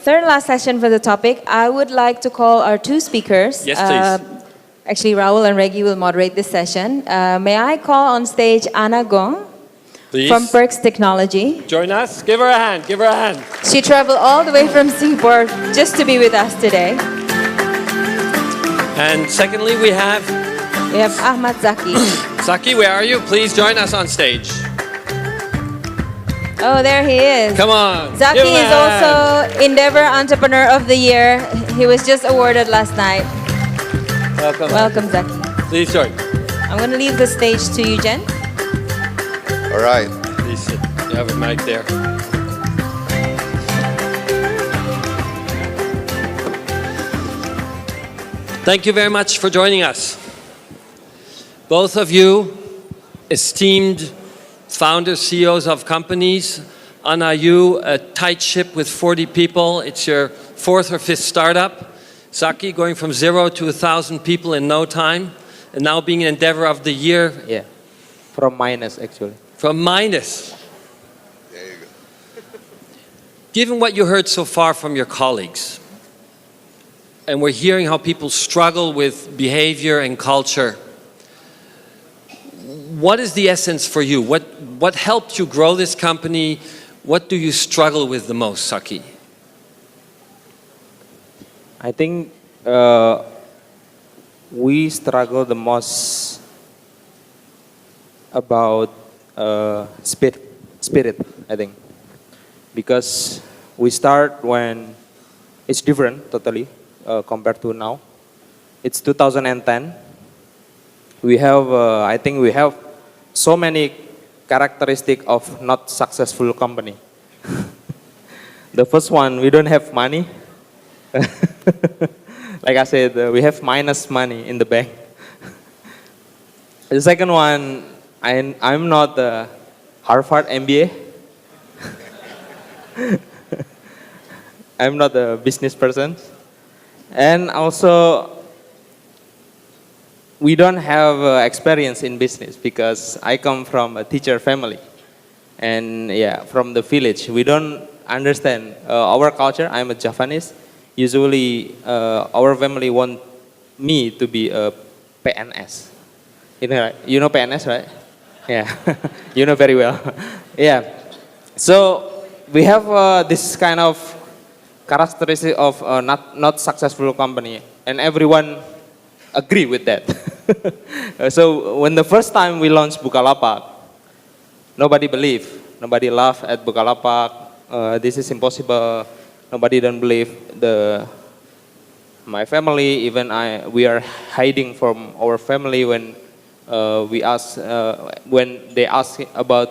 third last session for the topic, I would like to call our two speakers. Yes, please. Actually, Raul and Reggie will moderate this session. May I call on stage Anna Gong Please. from Perx Technology. Join us. Give her a hand. Give her a hand. She traveled all the way from Singapore just to be with us today. And secondly, we have Achmad Zaky. Zaky, where are you? Please join us on stage. Oh, there he is. Come on. Zaky is also Endeavor Entrepreneur of the Year. He was just awarded last night. Welcome. Welcome, Zaky. Please join. I'm going to leave the stage to you, Jen. All right. Please sit. You have a mic there. Thank you very much for joining us. Both of you, esteemed founders, CEOs of companies. Anna, you, a tight ship with 40 people. It's your fourth or fifth startup. Zaky, going from 0 to 1,000 people in no time. And now being an Endeavor of the Year. Yeah, from minus actually. From minus. There you go. Given what you heard so far from your colleagues, and we're hearing how people struggle with behavior and culture, what is the essence for you? What helped you grow this company? What do you struggle with the most, Zaky? I think we struggle the most about spirit, I think. Because we start when it's different totally compared to now. It's 2010. We have, I think we have so many characteristics of not successful company. The first one, we don't have money. Like I said, we have minus money in the bank. The second one, I'm not a Harvard MBA. I'm not a business person. And also, we don't have experience in business because I come from a teacher family. And yeah, from the village. We don't understand our culture. I'm a Japanese. Usually, our family want me to be a PNS. You know PNS, right? Yeah, you know very well. Yeah. So we have this kind of characteristic of not successful company, and everyone agree with that. So when the first time we launched Bukalapak, nobody believed, nobody laughed at Bukalapak. This is impossible. Nobody don't believe my family. Even we are hiding from our family when when they ask about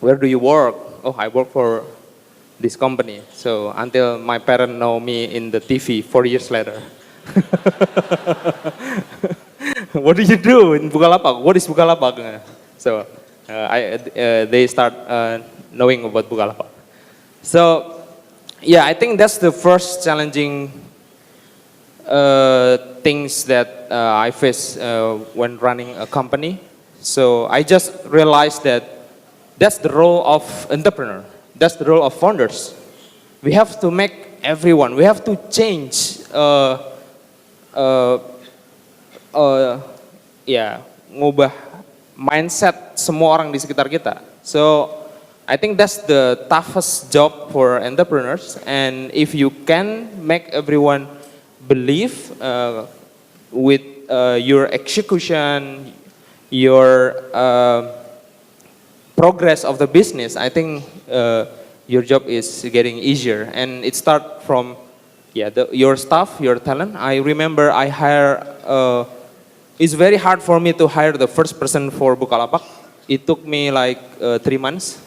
where do you work? Oh, I work for this company. So until my parents know me in the TV 4 years later. What do you do in Bukalapak? What is Bukalapak? So they start knowing about Bukalapak. So yeah, I think that's the first challenging things that I face when running a company. So I just realized that that's the role of entrepreneur. That's the role of founders. We have to make everyone, we have to change ngubah mindset semua orang di sekitar kita. So I think that's the toughest job for entrepreneurs. And if you can make everyone believe with your execution, your progress of the business, I think your job is getting easier. And it starts from your staff, your talent. I remember I it's very hard for me to hire the first person for Bukalapak. It took me like 3 months.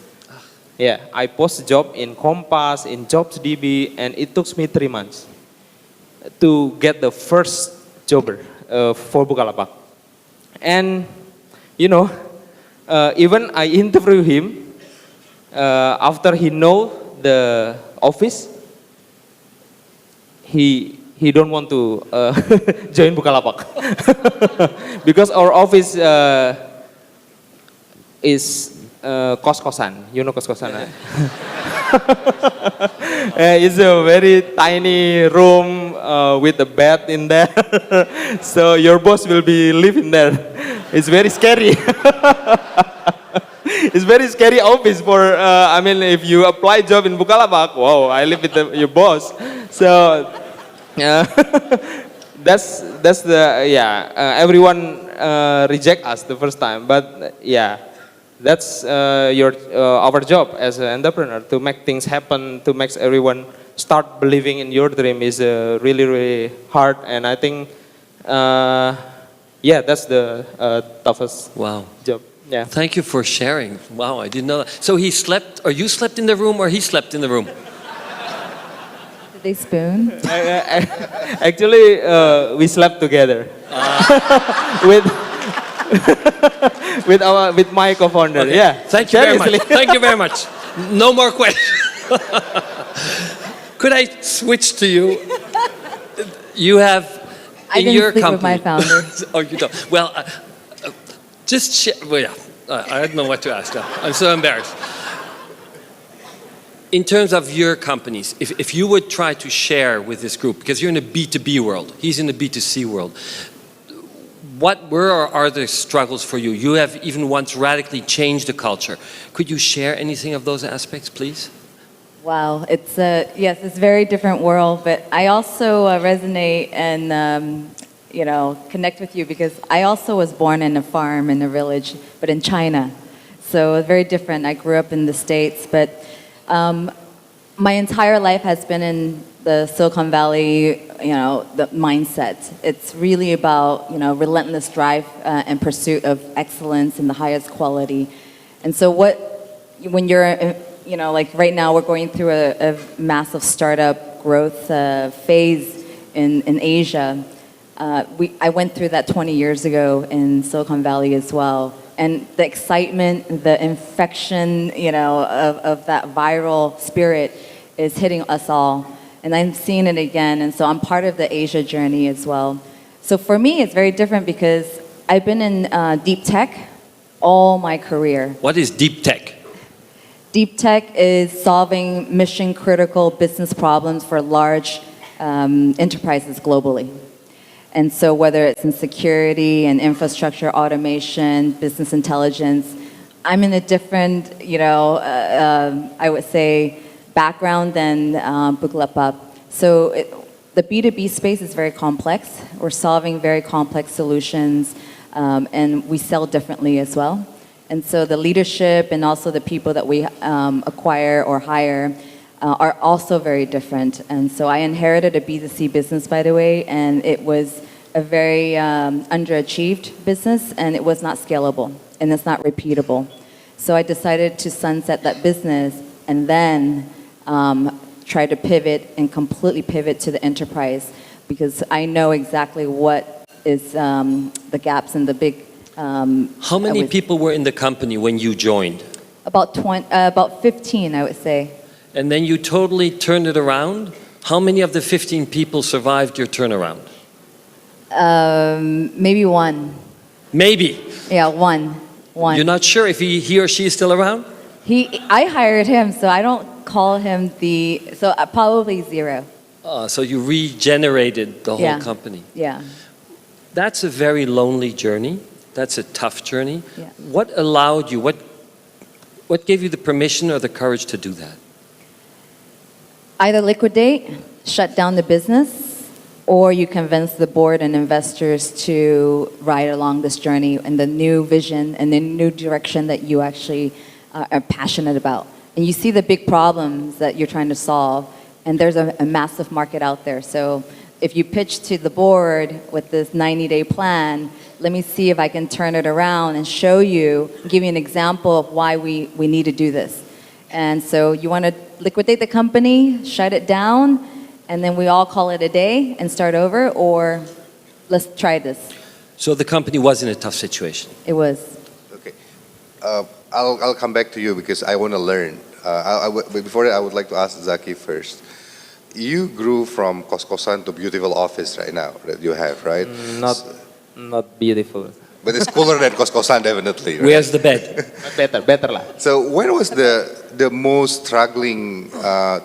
Yeah, I post job in Kompas, in JobsDB, and it took me 3 months to get the first jobber for Bukalapak. And you know, even I interview him after he know the office, he don't want to join Bukalapak because our office is kos-kosan. You know kos-kosan, right? It's a very tiny room with a bed in there. So your boss will be living there. It's very scary. It's very scary office for, I mean, if you apply job in Bukalapak, wow, I live with your boss. So, that's the, yeah, everyone reject us the first time. But yeah, that's our job as an entrepreneur, to make things happen, to make everyone start believing in your dream is really, really hard. And I think, yeah, that's the toughest Wow. job. Yeah. Thank you for sharing. Wow, I didn't know that. So he slept, or you slept in the room, or he slept in the room? Did they spoon? Actually, we slept together with with my co-founder. Okay. Yeah. Thank you very much. Seriously. Thank you very much. No more questions. Could I switch to you? You have I in didn't your sleep with company. my founder. Oh, you don't. Well, just well, yeah. I don't know what to ask now. I'm so embarrassed. In terms of your companies, if you would try to share with this group, because you're in a B2B world, he's in the B2C world, where are the struggles for you? You have even once radically changed the culture. Could you share anything of those aspects, please? Wow, it's yes, it's a very different world, but I also resonate and connect with you because I also was born in a farm in a village, but in China, so it's very different. I grew up in the States, but my entire life has been in the Silicon Valley, the mindset. It's really about relentless drive and pursuit of excellence and the highest quality, and so when you're like right now, we're going through a massive startup growth phase in Asia. I went through that 20 years ago in Silicon Valley as well. And the excitement, the infection, of that viral spirit is hitting us all. And I'm seeing it again. And so I'm part of the Asia journey as well. So for me, it's very different because I've been in deep tech all my career. What is deep tech? Deep tech is solving mission critical business problems for large enterprises globally. And so whether it's in security and infrastructure automation, business intelligence, I'm in a different, I would say, background than Bukalapak. So the B2B space is very complex. We're solving very complex solutions, and we sell differently as well. And so the leadership and also the people that we acquire or hire are also very different. And so I inherited a B2C business, by the way, and it was a very underachieved business, and it was not scalable, and it's not repeatable. So I decided to sunset that business and then try to pivot and completely pivot to the enterprise, because I know exactly what is the gaps and the big... How many people were in the company when you joined? About 15, I would say. And then you totally turned it around? How many of the 15 people survived your turnaround? Maybe one. Maybe? Yeah, one. You're not sure if he or she is still around? I hired him, so I don't call him so probably zero. So you regenerated the whole company. Yeah. That's a very lonely journey. That's a tough journey. Yeah. What allowed you, what gave you the permission or the courage to do that? Either liquidate, shut down the business, or you convince the board and investors to ride along this journey and the new vision and the new direction that you actually are passionate about. And you see the big problems that you're trying to solve, and there's a massive market out there. So if you pitch to the board with this 90-day plan, let me see if I can turn it around and show you, give you an example of why we need to do this. And so you want to liquidate the company, shut it down, and then we all call it a day and start over, or let's try this. So the company was in a tough situation. It was. Okay. I'll come back to you because I want to learn. But before that, I would like to ask Zaky first. You grew from kos-kosan to beautiful office right now that you have, right? Not beautiful. But it's cooler than kos-kosan, definitely. Right? Where's the bed? Better lah. So when was the most struggling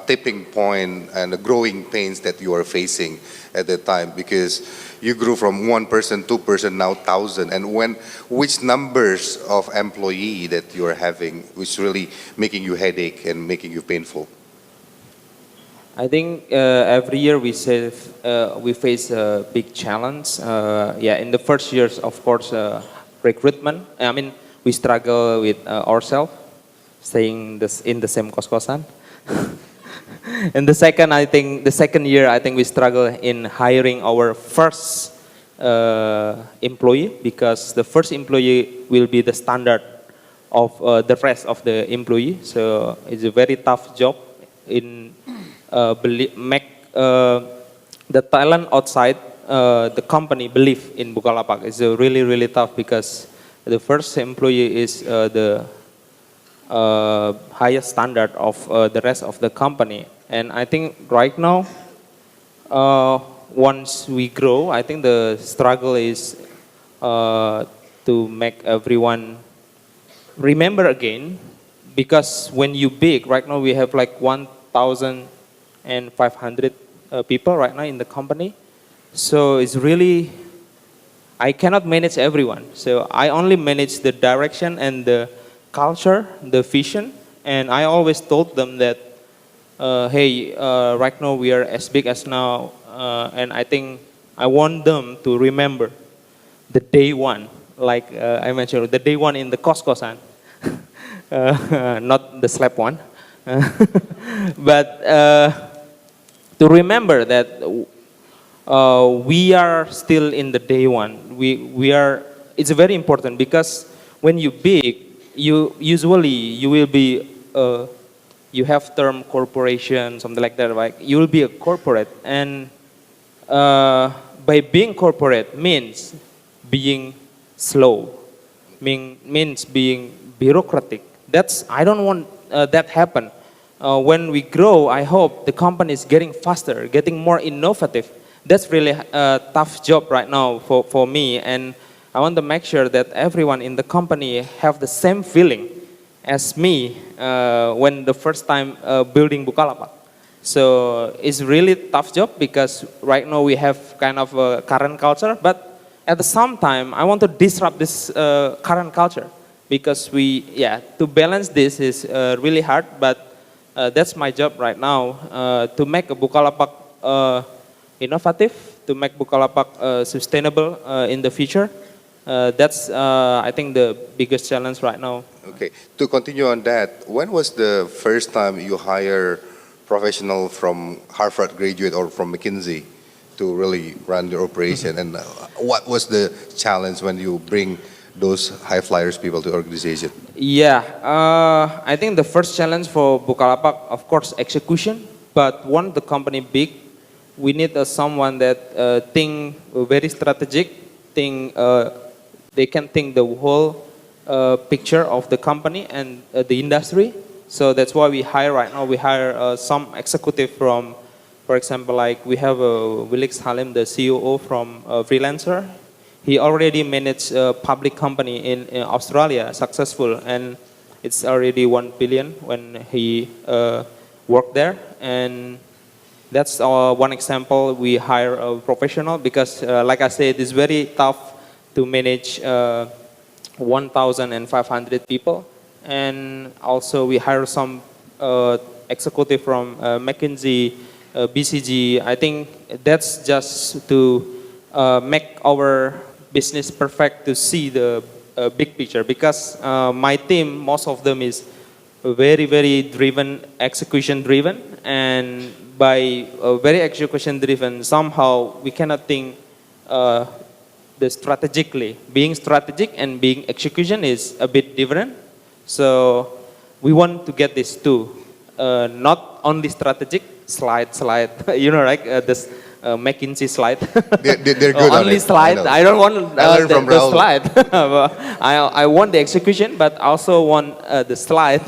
tipping point and the growing pains that you were facing at that time? Because you grew from 1 person, 2 person, now 1,000. And which numbers of employee that you are having, which really making you headache and making you painful? I think every year we face a big challenge. Yeah, in the first years, of course, recruitment. I mean, we struggle with ourselves, staying in the same kos-kosan. And the second year, I think we struggle in hiring our first employee, because the first employee will be the standard of the rest of the employee. So it's a very tough job in make the talent outside the company believe in Bukalapak. It's really, really tough, because the first employee is the highest standard of the rest of the company. And I think right now, once we grow, I think the struggle is to make everyone remember again, because when you big, right now we have like 1,500 people right now in the company. So it's really, I cannot manage everyone. So I only manage the direction and the culture, the vision. And I always told them that, hey, right now we are as big as now. And I think I want them to remember the day one, like I mentioned, the day one in the kos-kosan, not the slap one. But to remember that we are still in the day one. We are. It's very important, because when you big, you will be. You have term corporation, something like that, right? You will be a corporate, and by being corporate means being slow, means being bureaucratic. I don't want that happen. When we grow, I hope the company is getting faster, getting more innovative. That's really a tough job right now for me, and I want to make sure that everyone in the company have the same feeling as me when the first time building Bukalapak. So it's really tough job, because right now we have kind of a current culture, but at the same time I want to disrupt this current culture, because to balance this is really hard, but that's my job right now, to make a Bukalapak innovative, to make Bukalapak sustainable in the future. That's, I think, the biggest challenge right now. Okay, to continue on that, when was the first time you hire professional from Harvard graduate or from McKinsey to really run your operation? And what was the challenge when you bring those high flyers people to the organization? Yeah, I think the first challenge for Bukalapak, of course, execution. But once the company big, we need someone that think very strategic, they can think the whole picture of the company and the industry. So that's why we hire right now. We hire some executive from, for example, like we have Wilix Halim, the CEO from Freelancer. He already managed a public company in Australia, successful, and it's already 1 billion when he worked there. And that's one example. We hire a professional, because, like I said, it's very tough to manage 1,500 people. And also we hire some executive from McKinsey, BCG. I think that's just to make our business perfect, to see the big picture, because my team, most of them is very, very driven, execution driven, and by very execution driven, somehow we cannot think the strategically. Being strategic and being execution is a bit different. So we want to get this too, not only strategic, slide, you know, right? This McKinsey slide. They're good on only it. slide. I don't want the slide. I want the execution, but also want the slide,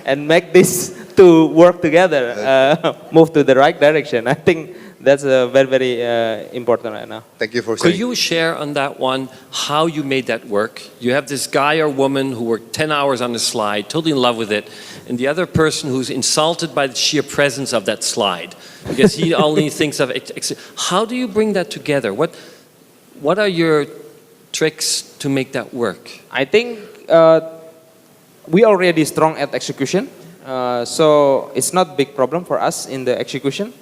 and make this to work together, move to the right direction. I think That's very, very important right now. Thank you for Could saying. you share on that one how you made that work? You have this guy or woman who worked 10 hours on the slide, totally in love with it, and the other person who's insulted by the sheer presence of that slide because he only thinks of how do you bring that together? What are your tricks to make that work? I think we already strong at execution, so it's not big problem for us in the execution.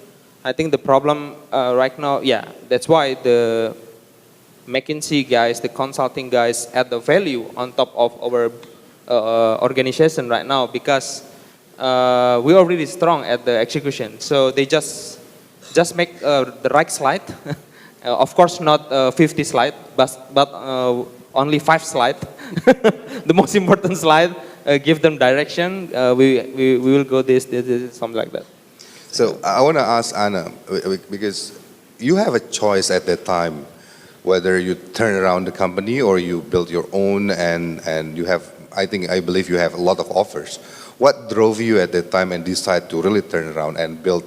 I think the problem right now, yeah, that's why the McKinsey guys, the consulting guys add the value on top of our organization right now because we already strong at the execution. So they just make the right slide. Of course, not 50 slide, but only 5 slide. The most important slide. Give them direction. We will go this, something like that. So I want to ask Anna, because you have a choice at that time, whether you turn around the company or you build your own, and you have, I believe you have a lot of offers. What drove you at that time and decide to really turn around and build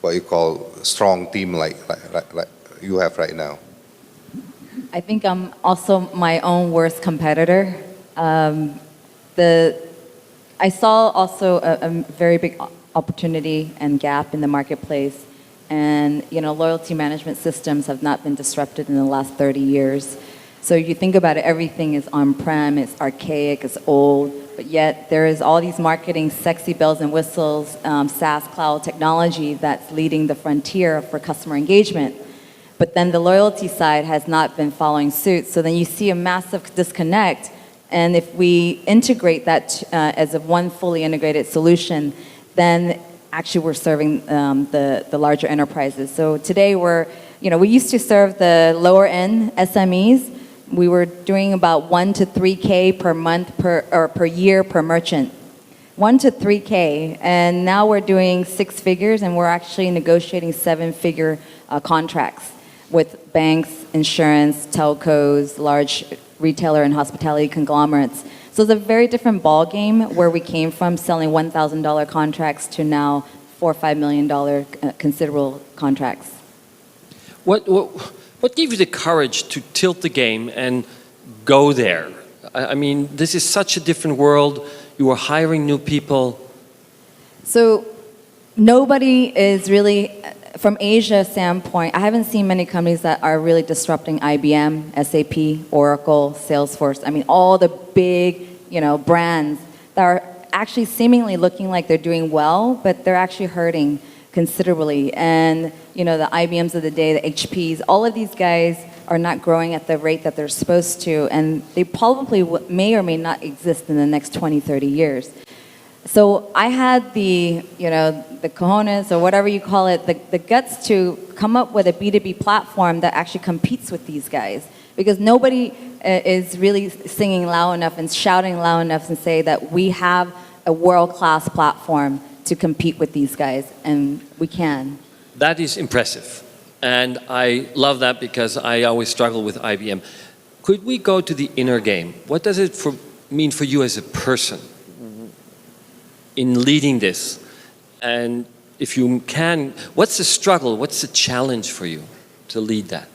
what you call strong team like you have right now? I think I'm also my own worst competitor. I saw also a very big opportunity and gap in the marketplace, and loyalty management systems have not been disrupted in the last 30 years. So you think about it, everything is on-prem, it's archaic, it's old, but yet there is all these marketing sexy bells and whistles, SaaS cloud technology that's leading the frontier for customer engagement. But then the loyalty side has not been following suit. So then you see a massive disconnect. And if we integrate that as a one fully integrated solution, then actually we're serving the larger enterprises. So today we used to serve the lower end SMEs. We were doing about 1 to 3K per month per year per merchant. 1 to 3K, and now we're doing 6 figures, and we're actually negotiating 7-figure contracts with banks, insurance, telcos, large retailer and hospitality conglomerates. So it's a very different ball game where we came from selling $1,000 contracts to now $4 or $5 million considerable contracts. What gave you the courage to tilt the game and go there? I mean, this is such a different world. You are hiring new people. So nobody is really, from Asia standpoint, I haven't seen many companies that are really disrupting IBM, SAP, Oracle, Salesforce. I mean, all the big, brands that are actually seemingly looking like they're doing well, but they're actually hurting considerably. And, the IBMs of the day, the HPs, all of these guys are not growing at the rate that they're supposed to, and they probably may or may not exist in the next 20, 30 years. So I had the cojones, or whatever you call it, the guts to come up with a B2B platform that actually competes with these guys. Because nobody is really singing loud enough and shouting loud enough and say that we have a world-class platform to compete with these guys, and we can. That is impressive. And I love that because I always struggle with IBM. Could we go to the inner game? What does it mean for you as a person in leading this? And if you can, what's the struggle? What's the challenge for you to lead that?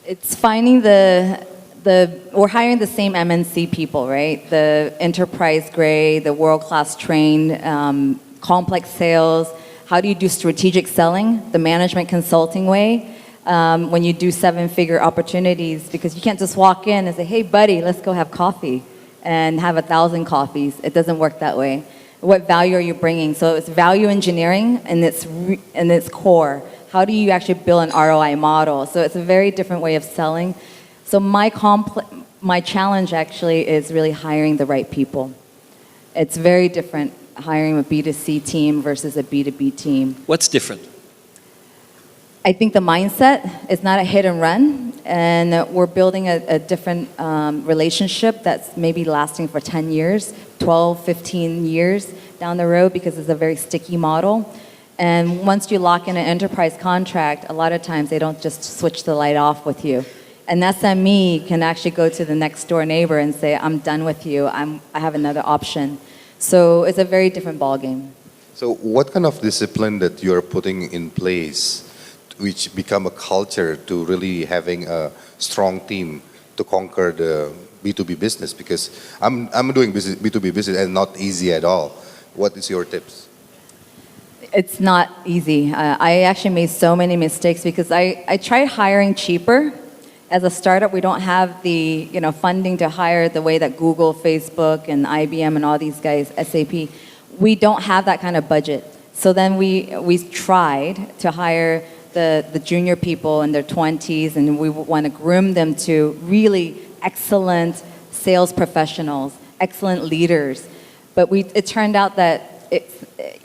It's finding we're hiring the same MNC people, right? The enterprise grade, the world-class trained, complex sales. How do you do strategic selling, the management consulting way, when you do 7-figure opportunities? Because you can't just walk in and say, hey, buddy, let's go have coffee and have 1,000 coffees. It doesn't work that way. What value are you bringing? So it's value engineering in its core. How do you actually build an ROI model? So it's a very different way of selling. So my challenge actually is really hiring the right people. It's very different hiring a B2C team versus a B2B team. What's different? I think the mindset is not a hit and run, and we're building a different relationship that's maybe lasting for 10 years, 12, 15 years down the road, because it's a very sticky model. And once you lock in an enterprise contract, a lot of times they don't just switch the light off with you. An SME can actually go to the next door neighbor and say, I'm done with you, I have another option. So it's a very different ballgame. So what kind of discipline that you're putting in place which become a culture to really having a strong team to conquer the B2B business? Because I'm doing business, B2B business, and not easy at all. What is your tips? It's not easy. I actually made so many mistakes because I tried hiring cheaper. As a startup, we don't have the funding to hire the way that Google, Facebook, and IBM and all these guys, SAP. We don't have that kind of budget. So then we tried to hire the junior people in their 20s, and we want to groom them to really excellent sales professionals, excellent leaders. But it turned out that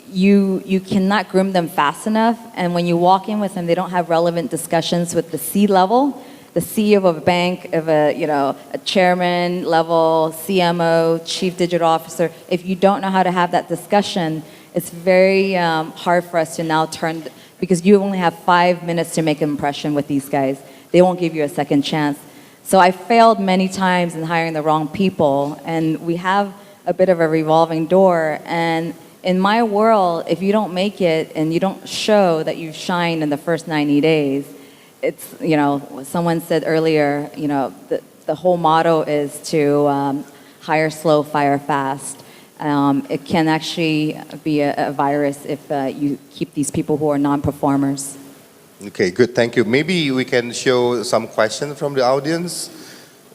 you cannot groom them fast enough, and when you walk in with them, they don't have relevant discussions with the C-level, the CEO of a bank, of a chairman level, CMO, chief digital officer. If you don't know how to have that discussion, it's very hard for us to now turn, because you only have 5 minutes to make an impression with these guys. They won't give you a second chance. So I failed many times in hiring the wrong people, and we have a bit of a revolving door. And in my world, if you don't make it and you don't show that you shine in the first 90 days, it's, someone said earlier, the whole motto is to hire slow, fire fast. It can actually be a virus if you keep these people who are non-performers. Okay, good. Thank you. Maybe we can show some questions from the audience.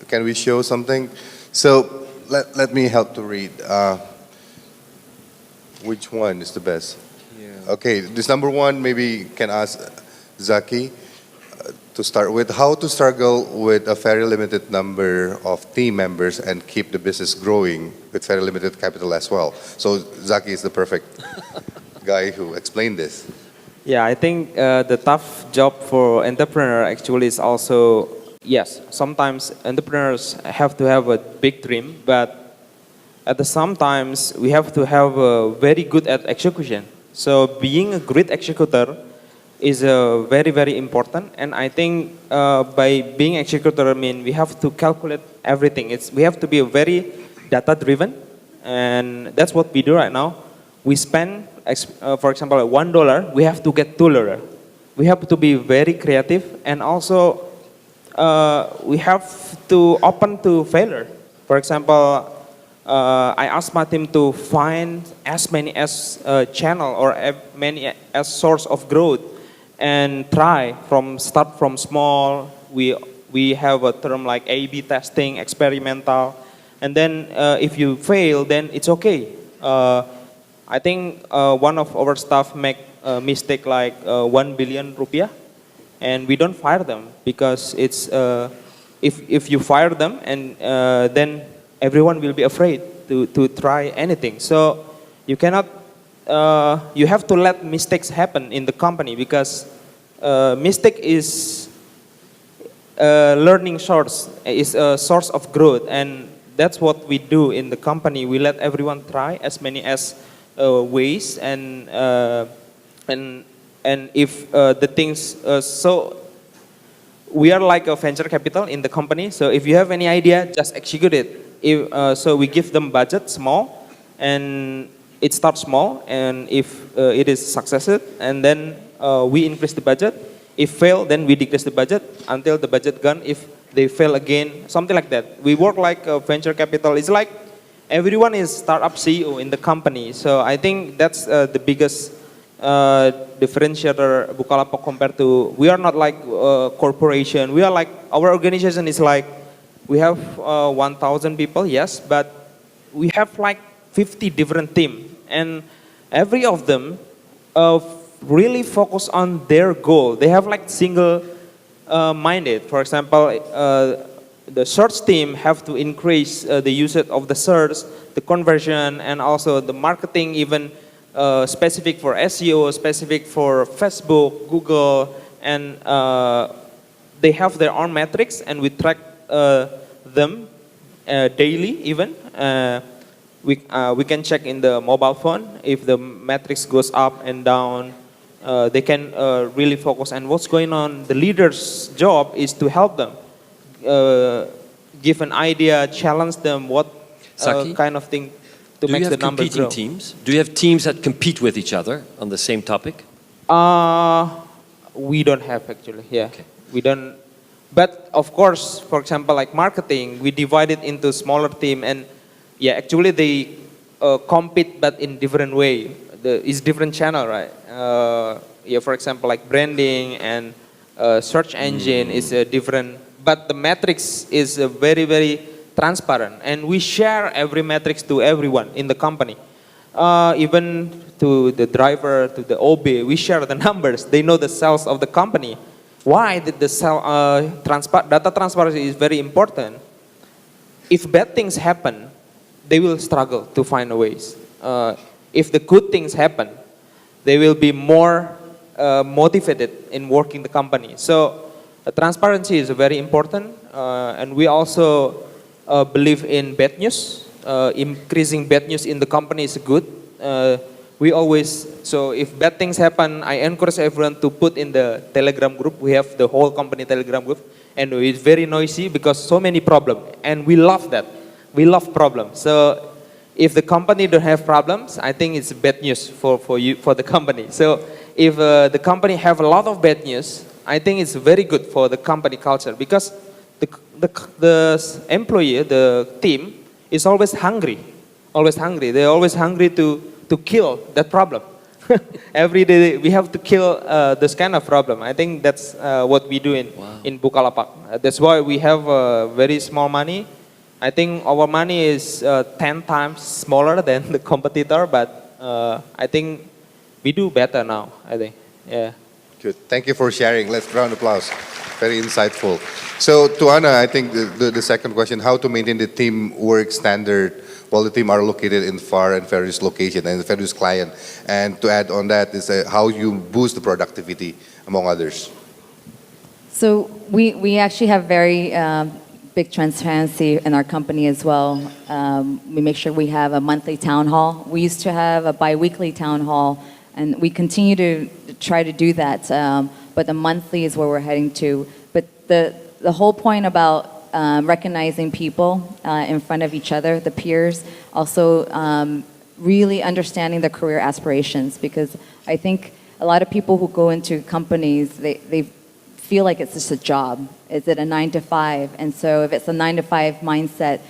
Can we show something? So let me help to read. Which one is the best? Yeah. Okay, this number one, maybe can ask Zaky to start with. How to struggle with a very limited number of team members and keep the business growing with very limited capital as well. So Zaky is the perfect guy who explained this. Yeah, I think the tough job for entrepreneur actually is also, yes, sometimes entrepreneurs have to have a big dream, but at the same times we have to have a very good at execution. So being a great executor is very, very important. And I think by being executor, I mean, we have to calculate everything. We have to be very data-driven, and that's what we do right now. We spend, for example, $1, we have to get $2. We have to be very creative, and also we have to open to failure. For example, I asked my team to find as many as channel or as many as source of growth, and start from small. We have a term like A/B testing, experimental, and then if you fail, then it's okay. I think one of our staff make a mistake like 1 billion rupiah, and we don't fire them because it's if you fire them, and then everyone will be afraid to try anything. So you cannot. You have to let mistakes happen in the company, because mistake is learning source, is a source of growth, and that's what we do in the company. We let everyone try as many as ways, and if the things so we are like a venture capital in the company. So if you have any idea, just execute it. So we give them budget small, and it starts small, and if it is successful, and then we increase the budget. If fail, then we decrease the budget until the budget gone. If they fail again, something like that. We work like a venture capital. It's like everyone is startup CEO in the company. So I think that's the biggest differentiator Bukalapak compared to, we are not like a corporation. We are like, our organization is like, we have 1,000 people, yes, but we have like 50 different teams, and every of them really focus on their goal. They have like single minded. For example, the search team have to increase the usage of the search, the conversion, and also the marketing, even specific for SEO, specific for Facebook, Google, and they have their own metrics, and we track them daily even. We can check in the mobile phone if the metrics goes up and down. They can really focus on what's going on. The leader's job is to help them, give an idea, challenge them, what kind of thing to make the number grow. Do you have competing teams? Do you have teams that compete with each other on the same topic? We don't have actually, yeah. Okay. We don't, but of course, for example, like marketing, we divide it into smaller team and yeah, actually they compete but in different way. It's different channel, right? Yeah, for example, like branding and search engine is a different, but the matrix is very, very transparent and we share every matrix to everyone in the company. Even to the driver, to the OB, we share the numbers. They know the sales of the company. Why did the data transparency is very important. If bad things happen, they will struggle to find ways. If the good things happen, they will be more motivated in working the company. So transparency is very important, and we also believe in bad news. Increasing bad news in the company is good. We always, so if bad things happen, I encourage everyone to put in the Telegram group. We have the whole company Telegram group, and it's very noisy because so many problems, and we love that. We love problems. So if the company don't have problems, I think it's bad news for you, for the company. So if the company have a lot of bad news, I think it's very good for the company culture because the employee, the team, is always hungry. Always hungry. They're always hungry to kill that problem. Every day we have to kill this kind of problem. I think that's what we do in Bukalapak. That's why we have very small money. I think our money is 10 times smaller than the competitor, but I think we do better now, I think. Yeah. Good. Thank you for sharing. Let's round of applause. Very insightful. So to Anna, I think the second question, how to maintain the teamwork standard while the team are located in far and various locations and various client. And to add on that is how you boost the productivity among others. So we actually have very big transparency in our company as well. We make sure we have a monthly town hall. We used to have a bi-weekly town hall, and we continue to try to do that. But the monthly is where we're heading to. But the whole point about recognizing people in front of each other, the peers, also really understanding their career aspirations, because I think a lot of people who go into companies, they feel like it's just a job. Is it a 9 to 5? And so if it's a 9 to 5 mindset,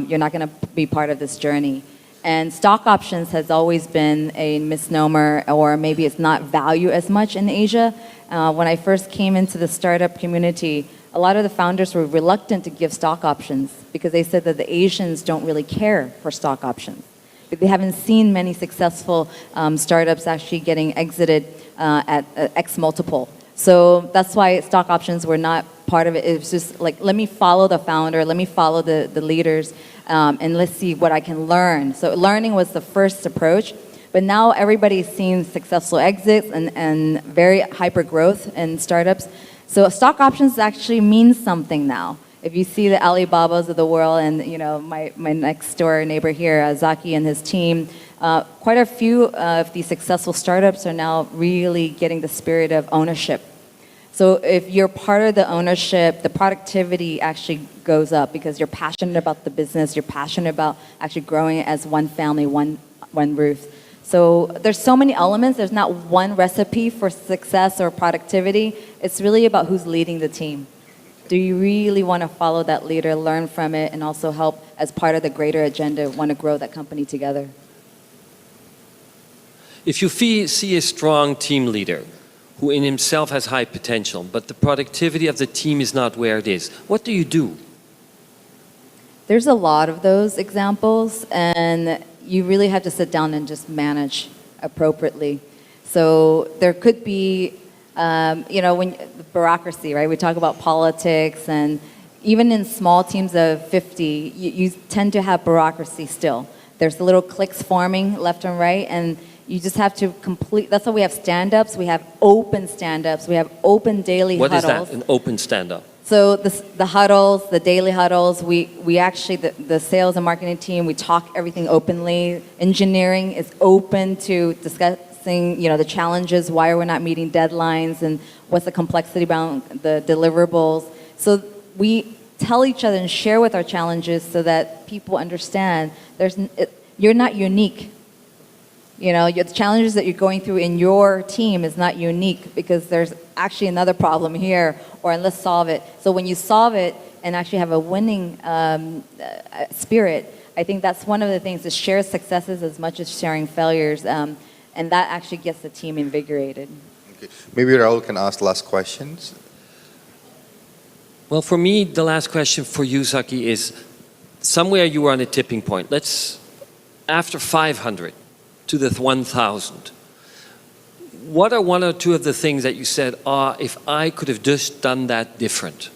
you're not going to be part of this journey. And stock options has always been a misnomer, or maybe it's not valued as much in Asia. When I first came into the startup community, a lot of the founders were reluctant to give stock options because they said that the Asians don't really care for stock options. They haven't seen many successful startups actually getting exited at X multiple. So that's why stock options were not part of it. It was just like, let me follow the founder, let me follow the leaders, and let's see what I can learn. So learning was the first approach. But now everybody's seen successful exits and very hyper growth in startups. So stock options actually mean something now. If you see the Alibabas of the world and my next door neighbor here, Zaky and his team, quite a few of these successful startups are now really getting the spirit of ownership. So if you're part of the ownership, the productivity actually goes up because you're passionate about the business, you're passionate about actually growing it as one family, one roof. So there's so many elements. There's not one recipe for success or productivity. It's really about who's leading the team. Do you really want to follow that leader, learn from it, and also help as part of the greater agenda, want to grow that company together? If you see a strong team leader who in himself has high potential, but the productivity of the team is not where it is, what do you do? There's a lot of those examples, and you really have to sit down and just manage appropriately. So there could be, when the bureaucracy, right? We talk about politics, and even in small teams of 50, you tend to have bureaucracy still. There's the little cliques forming left and right, and you just have to complete. That's why we have stand-ups. We have open stand-ups. We have open daily huddles. What is that? An open stand-up? So the huddles, the daily huddles, we actually, the sales and marketing team, we talk everything openly. Engineering is open to discussing, the challenges, why we're not meeting deadlines, and what's the complexity around the deliverables. So we tell each other and share with our challenges so that people understand you're not unique. You know, the challenges that you're going through in your team is not unique because there's actually another problem here, or let's solve it. So when you solve it and actually have a winning spirit, I think that's one of the things, to share successes as much as sharing failures, and that actually gets the team invigorated. Okay. Maybe Raul can ask last questions. Well, for me, the last question for you, Zaky, is somewhere you were on a tipping point. After 500 to the 1,000, what are one or two of the things that you said, if I could have just done that different,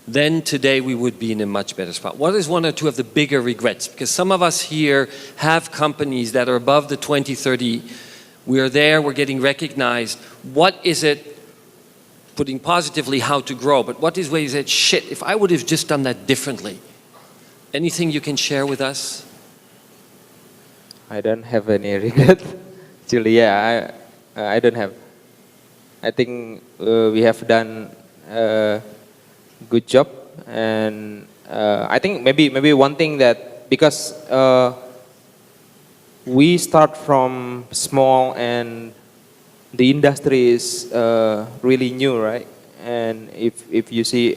then today we would be in a much better spot? What is one or two of the bigger regrets? Because some of us here have companies that are above the 20, 30. We are there, we're getting recognized. What is it, putting positively how to grow, but what is where you said, shit, if I would have just done that differently? Anything you can share with us? I don't have any regret. Actually, yeah, I don't have. I think we have done a good job, and I think maybe one thing that, because we start from small and the industry is really new, right? And if you see,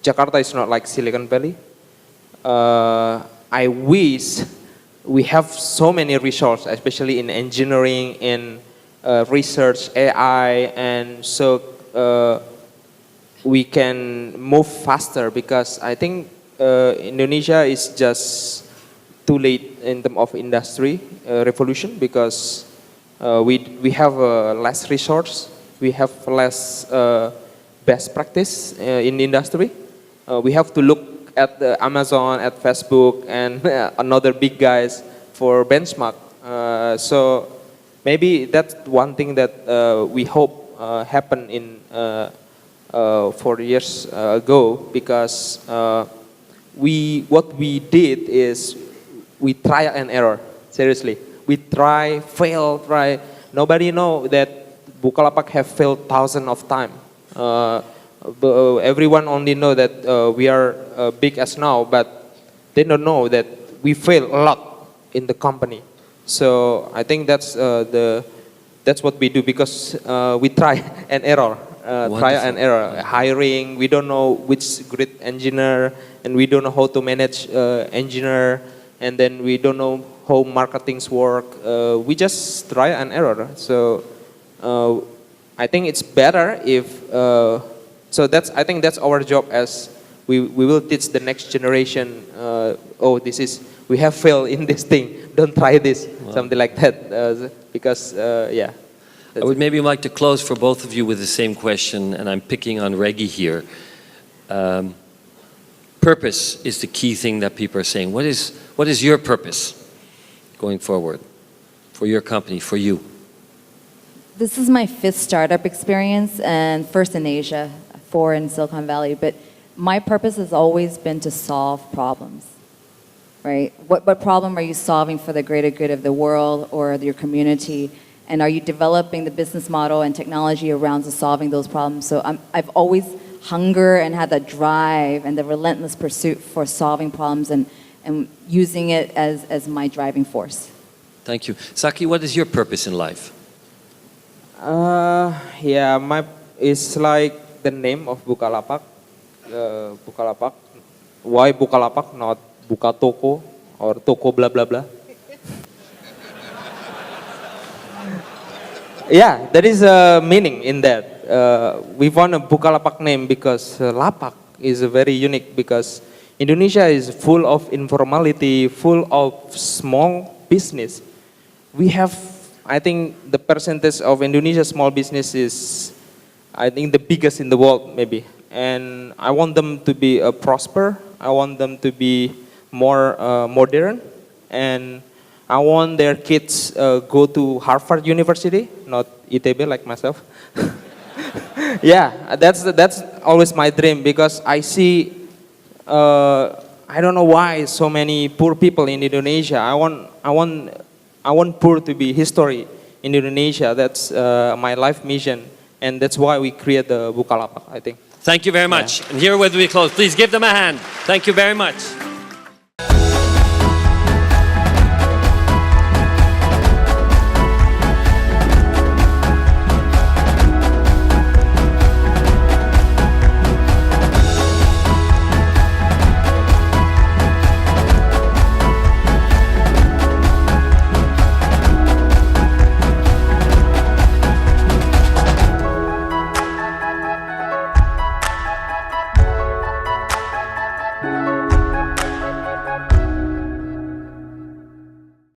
Jakarta is not like Silicon Valley. I wish we have so many resources, especially in engineering, in research, AI, and so we can move faster, because I think Indonesia is just too late in terms of industry revolution, because we have less resource, we have less best practice in the industry. We have to look at the Amazon, at Facebook, and another big guys for benchmark. So maybe that's one thing that we hope happen in 4 years ago, because what we did is we try and error. Seriously, we try, fail, try. Nobody know that Bukalapak have failed thousands of times. Everyone only know that we are big as now, but they don't know that we fail a lot in the company. So I think that's what we do, because we try and error. Try and error. Hiring, we don't know which great engineer, and we don't know how to manage engineer, and then we don't know how marketings work. We just try and error. So I think it's better if. I think that's our job, as we will teach the next generation. We have failed in this thing. Don't try this. Wow. Something like that. Because yeah. I would maybe like to close for both of you with the same question, and I'm picking on Reggie here. Purpose is the key thing that people are saying. What is your purpose going forward for your company, for you? This is my 5th startup experience, and first in Asia, 4 in Silicon Valley. But my purpose has always been to solve problems, right? What problem are you solving for the greater good of the world or your community? And are you developing the business model and technology around solving those problems? So I've always hunger and had the drive and the relentless pursuit for solving problems and using it as my driving force. Thank you. Zaky, what is your purpose in life? It's like the name of Bukalapak. Bukalapak. Why Bukalapak, not Buka Toko or Toko blah blah blah? Yeah, there is a meaning in that. We want a Bukalapak name because lapak is very unique, because Indonesia is full of informality, full of small business. We have, I think, the percentage of Indonesia small business is, I think, the biggest in the world maybe. And I want them to be prosper. I want them to be more modern, and I want their kids go to Harvard University, not ITB like myself. Yeah, that's always my dream, because I see, I don't know why so many poor people in Indonesia. I want poor to be history in Indonesia. That's my life mission, and that's why we create the Bukalapak, I think. Thank you very much. Yeah. And here where we close. Please give them a hand. Thank you very much.